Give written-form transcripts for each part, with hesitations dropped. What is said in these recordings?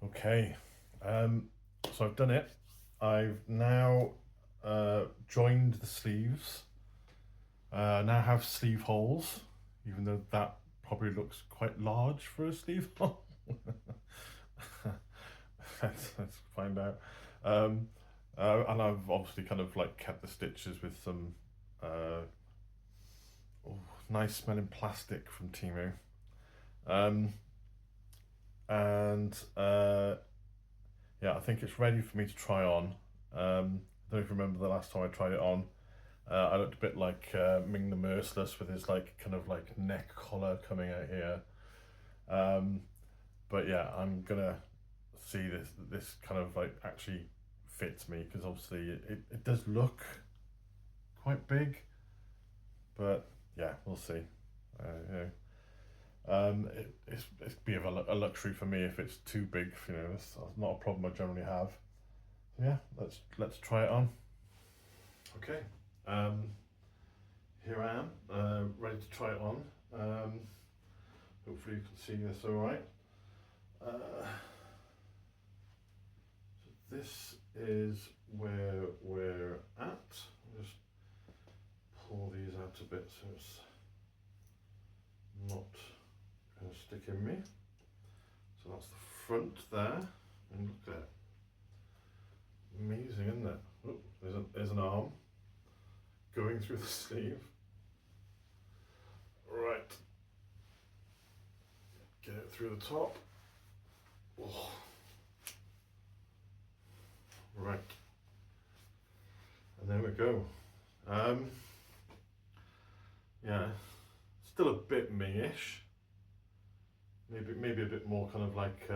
Okay, so I've done it. I've now joined the sleeves. Now have sleeve holes, even though that probably looks quite large for a sleeve hole. let's find out. Um, and I've obviously kind of like kept the stitches with some uh, oh, nice smelling plastic from Temu. Um, and yeah, I think it's ready for me to try on. I don't even remember the last time I tried it on. I looked a bit like Ming the Merciless with his like kind of like neck collar coming out here. Um, but yeah, I'm gonna see this kind of like actually fits me because obviously it does look quite big, but yeah, we'll see. You know, it's be of a luxury for me if it's too big. You know, it's not a problem I generally have. So yeah, let's try it on. Okay. Um, Here I am, ready to try it on. Hopefully you can see this all right. So this is where we're at. I'll just pull these out a bit so it's not going to stick in me. So that's the front there, and look at it. Amazing, isn't it? Oh, there's an arm going through the sleeve. Right, get it through the top. Oh. Right, and there we go. Yeah, still a bit me-ish. Maybe a bit more kind of like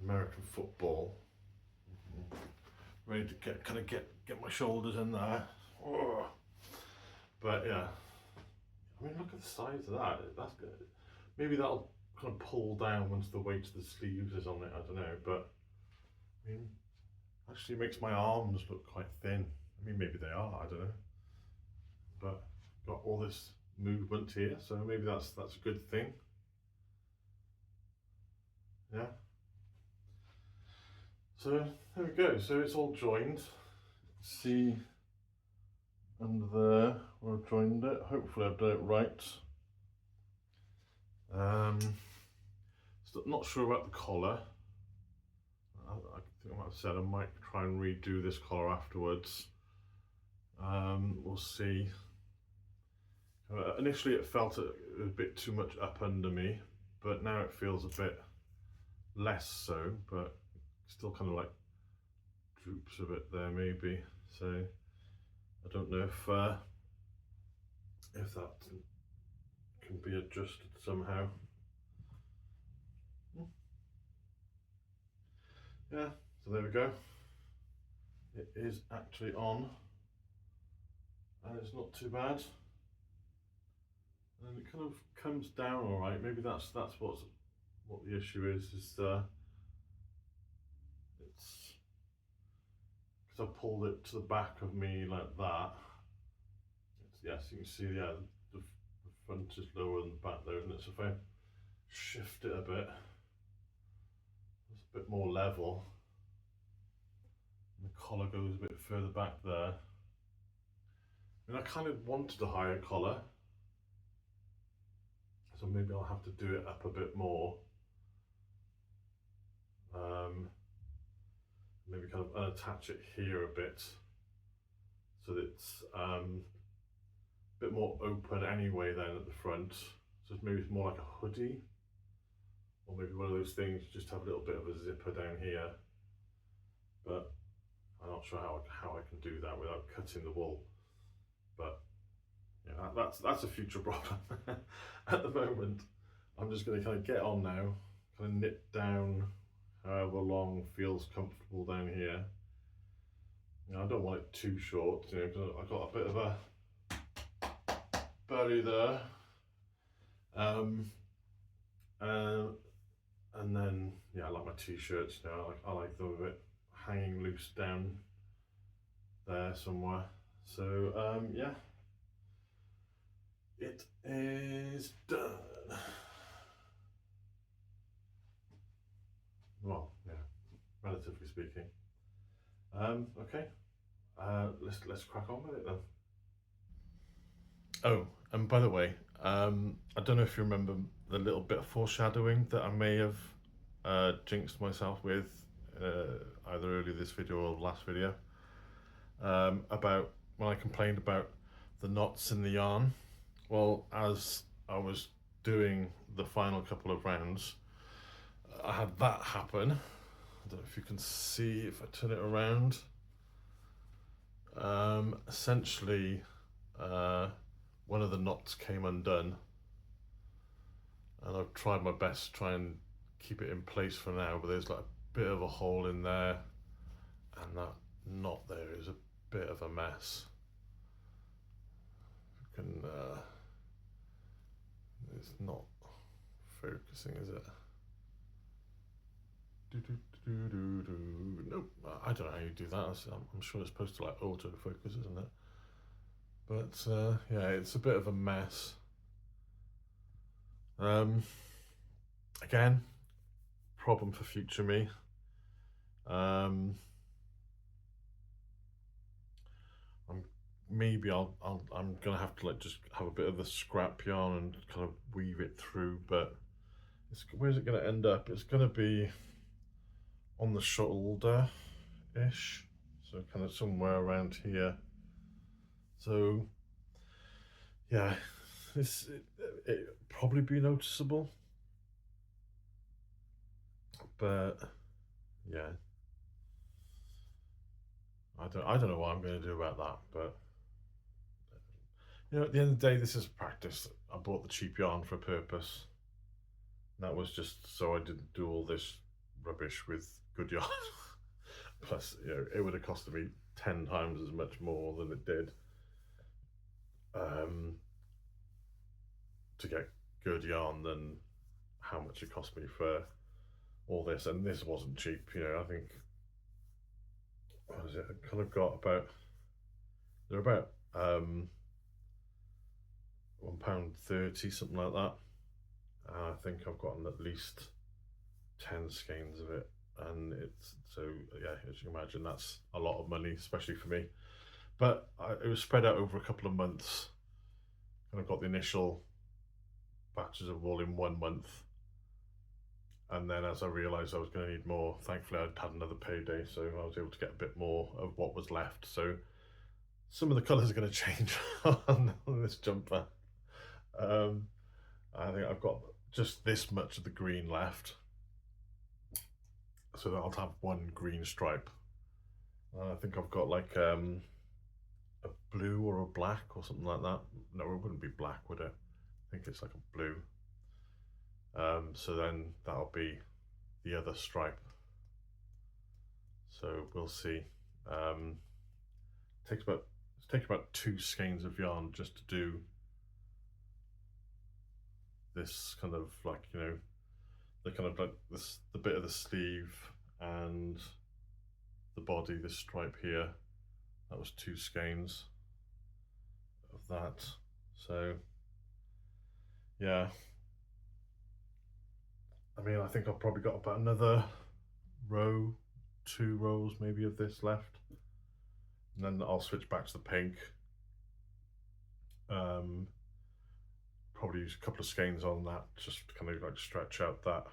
American football. Ready to get my shoulders in there. Oh. But yeah, I mean, look at the size of that. That's good. Maybe that'll kind of pull down once the weight of the sleeves is on it. I don't know, but I mean, actually makes my arms look quite thin. I mean, maybe they are. I don't know, but got all this movement here, so maybe that's a good thing. Yeah. So there we go. So it's all joined. See under there where I've joined it. Hopefully I've done it right. Still not sure about the collar. I think I might have said I might try and redo this collar afterwards. We'll see. Initially it felt a bit too much up under me, but now it feels a bit less so, but still kind of like droops a bit there maybe. So I don't know if that can be adjusted somehow. Yeah, so there we go. It is actually on, and it's not too bad. And it kind of comes down all right. Maybe that's what the issue is. It's because I pulled it to the back of me like that. Yes, you can see, yeah, the front is lower than the back there, isn't it? So if I shift it a bit, it's a bit more level. And the collar goes a bit further back there. And I kind of wanted a higher collar, so maybe I'll have to do it up a bit more. Maybe kind of unattach it here a bit, so that it's a bit more open anyway then at the front. So maybe it's more like a hoodie, or maybe one of those things, just have a little bit of a zipper down here. But I'm not sure how I can do that without cutting the wool. But yeah, that's a future problem. At the moment, I'm just going to kind of get on now, kind of knit down however long feels comfortable down here. You know, I don't want it too short, you know, because I've got a bit of a belly there. And then yeah, I like my t-shirts, you know, I like them a bit hanging loose down there somewhere. So yeah, it is done. Right. well, yeah, relatively speaking. Okay, let's crack on with it then. Oh, and by the way, I don't know if you remember the little bit of foreshadowing that I may have jinxed myself with either earlier this video or the last video, about when I complained about the knots in the yarn. Well, as I was doing the final couple of rounds, I had that happen. I don't know if you can see if I turn it around. Essentially, one of the knots came undone, and I've tried my best to try and keep it in place for now, but there's like a bit of a hole in there, and that knot there is a bit of a mess. You can, it's not focusing, is it? Nope, I don't know how you do that. I'm sure it's supposed to like autofocus, isn't it? But yeah, it's a bit of a mess. Again, problem for future me. I'm gonna have to like just have a bit of the scrap yarn and kind of weave it through, but where's it gonna end up? It's gonna be on the shoulder ish, so kind of somewhere around here. So yeah, it probably be noticeable, but yeah, I don't know what I'm going to do about that, but you know, at the end of the day, this is practice. I bought the cheap yarn for a purpose. That was just so I didn't do all this rubbish with good yarn. Plus, you know, it would have costed me 10 times as much more than it did to get good yarn than how much it cost me for all this. And this wasn't cheap, you know. I think, what was it? I kind of got about, they're about £1.30, something like that. I think I've gotten at least 10 skeins of it, and it's, so yeah, as you can imagine, that's a lot of money, especially for me. But it was spread out over a couple of months, and I got the initial batches of wool in 1 month, and then as I realised I was going to need more, thankfully I'd had another payday, so I was able to get a bit more of what was left. So some of the colours are going to change on this jumper. I think I've got just this much of the green left, so that I'll have one green stripe. I think I've got like a blue or a black or something like that. No, it wouldn't be black, would it? I think it's like a blue. So then that'll be the other stripe. So we'll see. It takes about 2 skeins of yarn just to do this kind of like, you know, the kind of like this, the bit of the sleeve and the body, this stripe here. That was 2 skeins of that. So yeah, I mean, I think I've probably got about another row, 2 rows maybe of this left, and then I'll switch back to the pink. Probably use a couple of skeins on that, just to kind of like stretch out that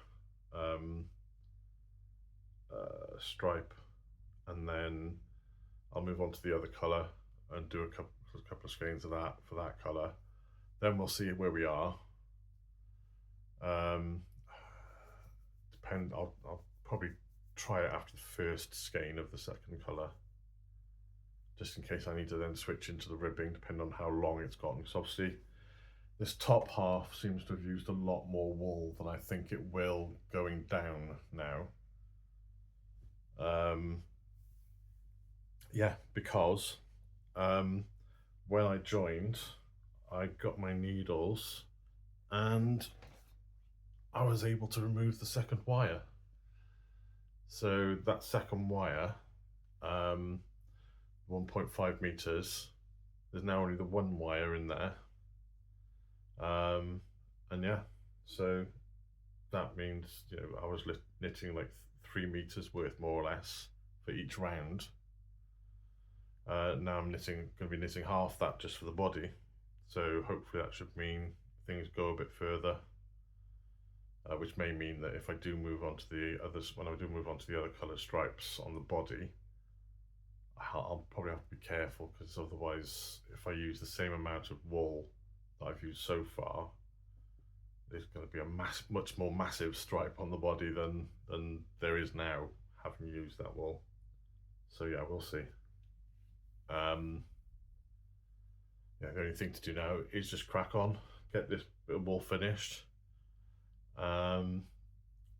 stripe, and then I'll move on to the other colour and do a couple of skeins of that for that colour. Then we'll see where we are. I'll probably try it after the first skein of the second colour, just in case I need to then switch into the ribbing, depending on how long it's gotten. Because obviously this top half seems to have used a lot more wool than I think it will going down now. Yeah, because when I joined, I got my needles and I was able to remove the second wire. So that second wire, 1.5 meters, there's now only the one wire in there. And yeah, so that means, you know, I was knitting like 3 meters worth more or less for each round. Now I'm going to be knitting half that just for the body, so hopefully that should mean things go a bit further, which may mean that if I do move on to the others, when I do move on to the other colour stripes on the body, I'll probably have to be careful, because otherwise if I use the same amount of wool that I've used so far, there's going to be a much more massive stripe on the body than there is now, having used that wool. So yeah, we'll see. Yeah, the only thing to do now is just crack on, get this bit of wool finished,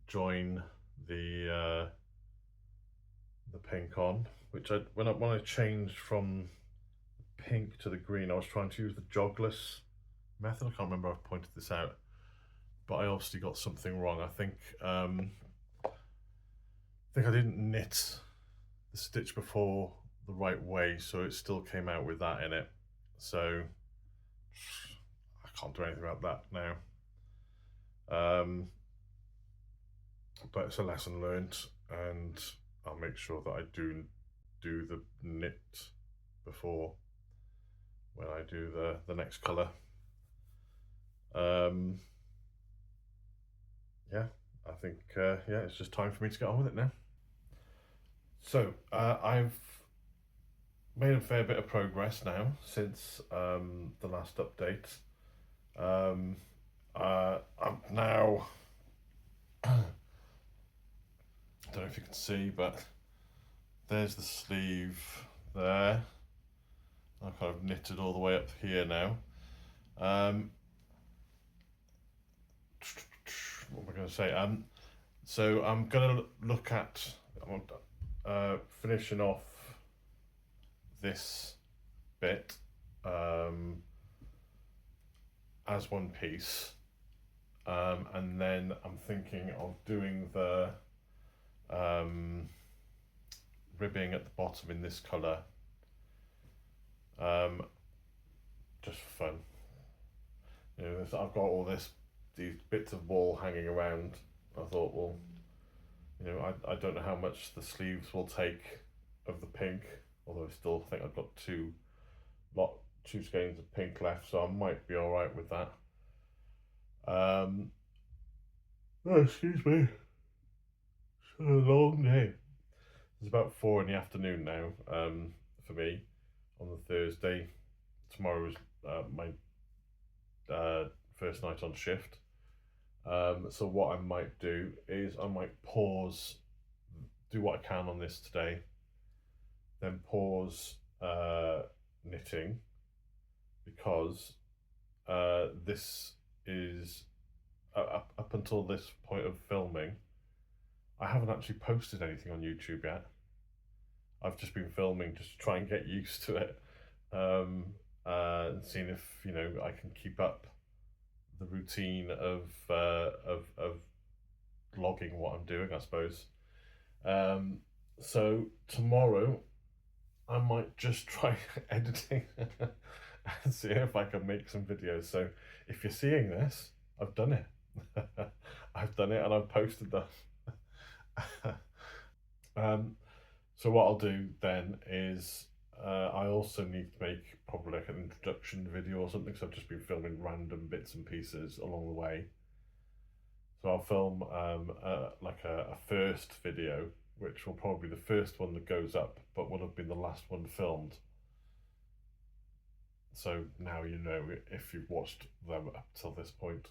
join the pink on, which when I changed from pink to the green, I was trying to use the jogless method. I can't remember if I've pointed this out, but I obviously got something wrong. I think I didn't knit the stitch before the right way, so it still came out with that in it. So I can't do anything about that now. But it's a lesson learned, and I'll make sure that I do the knit before when I do the next colour. Yeah, I think yeah, it's just time for me to get on with it now. So I've made a fair bit of progress now since the last update. I'm now, I don't know if you can see, but there's the sleeve there. I've kind of knitted all the way up here now. What am I going to say? So I'm going to look at finishing off this bit as one piece, and then I'm thinking of doing the ribbing at the bottom in this colour, just for fun. You know, I've got all these bits of wool hanging around. I thought, well, you know, I don't know how much the sleeves will take of the pink, although I still think I've got two skeins of pink left, so I might be all right with that. Oh, excuse me. It's been a long day. It's about 4 in the afternoon now, for me, on the Thursday. Tomorrow is my first night on shift. So what I might do is I might pause, do what I can on this today, then pause knitting, because this is up until this point of filming, I haven't actually posted anything on YouTube yet. I've just been filming just to try and get used to it, and seeing if, you know, I can keep up the routine of vlogging what I'm doing, I suppose. So tomorrow I might just try editing and see if I can make some videos. So if you're seeing this, I've done it. I've done it and I've posted them. So what I'll do then is I also need to make probably like an introduction video or something, so I've just been filming random bits and pieces along the way. So I'll film like a first video, which will probably be the first one that goes up, but would have been the last one filmed. So now you know if you've watched them up till this point.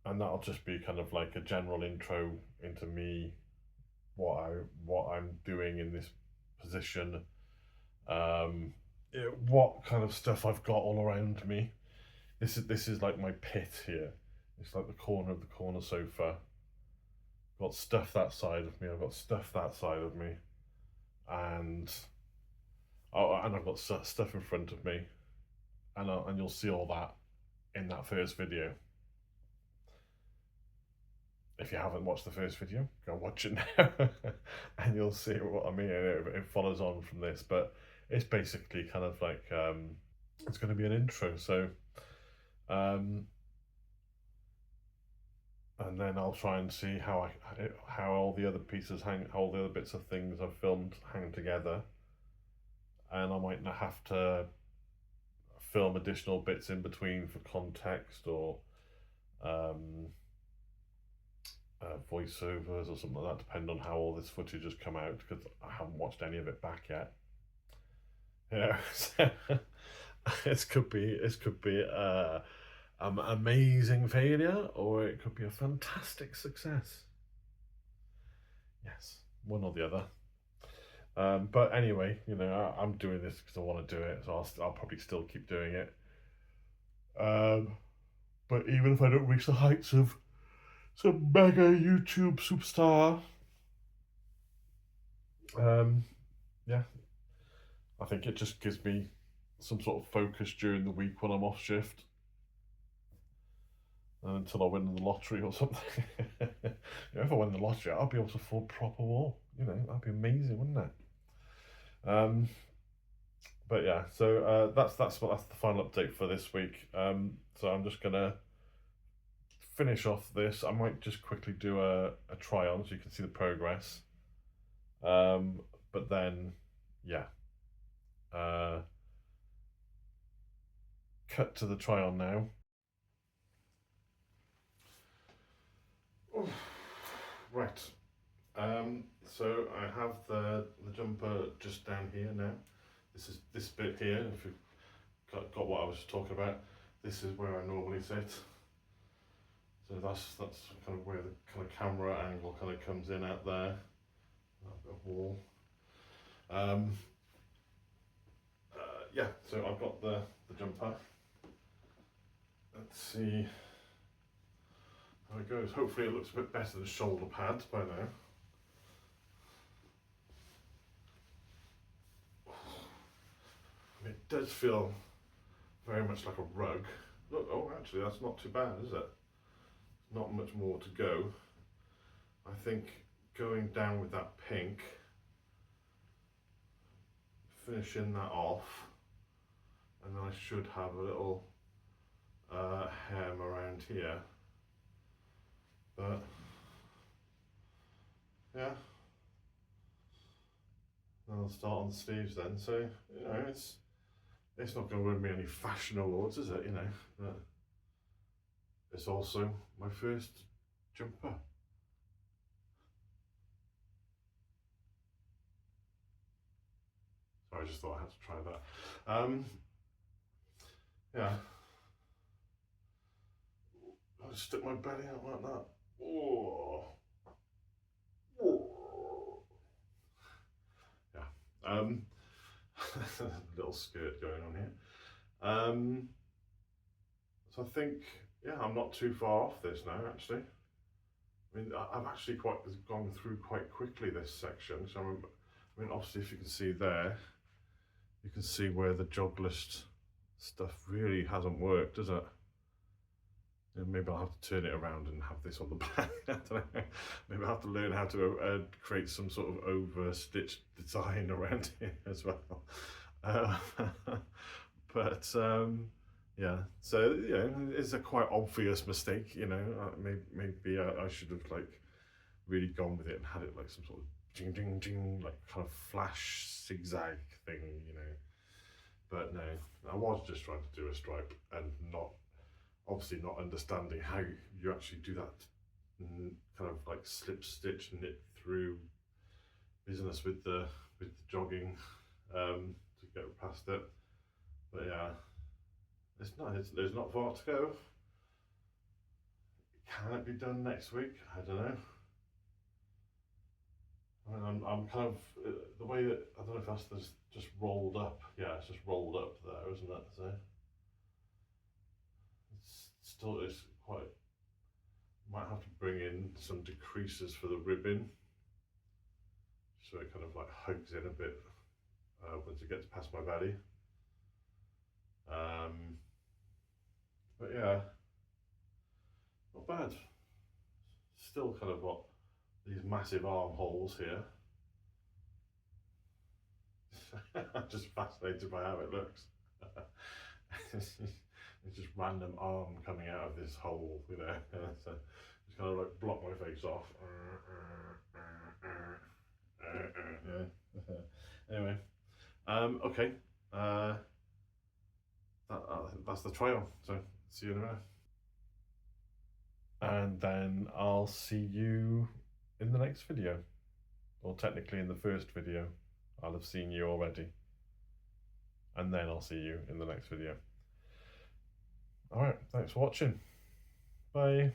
And that'll just be kind of like a general intro into me, what I'm doing in this position, what kind of stuff I've got all around me. This is like my pit here. It's like the corner of the corner sofa. I've got stuff that side of me. I've got stuff that side of me, and I've got stuff in front of me, and you'll see all that in that first video. If you haven't watched the first video, go watch it now and you'll see what I mean. It follows on from this, but it's basically kind of like it's going to be an intro. So and then I'll try and see how all the other pieces hang, all the other bits of things I've filmed hang together, and I might have to film additional bits in between for context or voiceovers or something like that, depending on how all this footage has come out, because I haven't watched any of it back yet. Yeah, it could be an amazing failure, or it could be a fantastic success. Yes, one or the other. But anyway, you know, I'm doing this because I want to do it, so I'll probably still keep doing it. But even if I don't reach the heights of some mega YouTube superstar, yeah, I think it just gives me some sort of focus during the week when I'm off shift, and until I win the lottery or something. You know, if I win the lottery, I'll be able to afford proper war. You know, that'd be amazing, wouldn't it? But yeah, so that's the final update for this week. So I'm just gonna finish off this. I might just quickly do a try on so you can see the progress. But then, yeah, cut to the try on now. Right. So I have the jumper just down here now. This is this bit here. If you've got what I was talking about, this is where I normally sit. So that's kind of where the kind of camera angle kind of comes in out there. That bit of wall. Yeah. So I've got the jumper. Let's see how it goes. Hopefully it looks a bit better than shoulder pads by now. It does feel very much like a rug. Look, oh, actually, that's not too bad, is it? Not much more to go. I think going down with that pink, finishing that off, and then I should have a little hem around here. But yeah, then I'll start on the sleeves then. So you know, it's not going to win me any fashion awards, is it? You know, but it's also my first jumper. So I just thought I had to try that. Yeah. I'll just stick my belly out like that. Oh. Yeah. A little skirt going on here. So I think, yeah, I'm not too far off this now, actually. I mean, I've actually gone through quite quickly this section. So I mean, obviously, if you can see there, you can see where the jog list stuff really hasn't worked, does it? Maybe I'll have to turn it around and have this on the back. I don't know. Maybe I'll have to learn how to create some sort of over-stitched design around here as well. But yeah, so you know, it's a quite obvious mistake. You know, maybe I should have like really gone with it and had it like some sort of ding ding ding, like kind of flash zigzag thing. You know, but no, I was just trying to do a stripe and not. Obviously not understanding how you actually do that kind of like slip stitch knit through business with the jogging to get past it. But yeah, there's not far to go. Can it be done next week? I don't know. I mean, I'm kind of the way that I don't know if that's just rolled up. Yeah, it's just rolled up there, isn't it? So it's quite. Might have to bring in some decreases for the ribbing, so it kind of like hugs in a bit once it gets past my belly. But yeah, not bad. Still kind of got these massive armholes here. I'm just fascinated by how it looks. It's just random arm coming out of this hole, you know. So just kind of like block my face off. Anyway, okay. That's the trial. So see you in a minute. And then I'll see you in the next video. Or technically in the first video. I'll have seen you already. And then I'll see you in the next video. Alright, thanks for watching. Bye.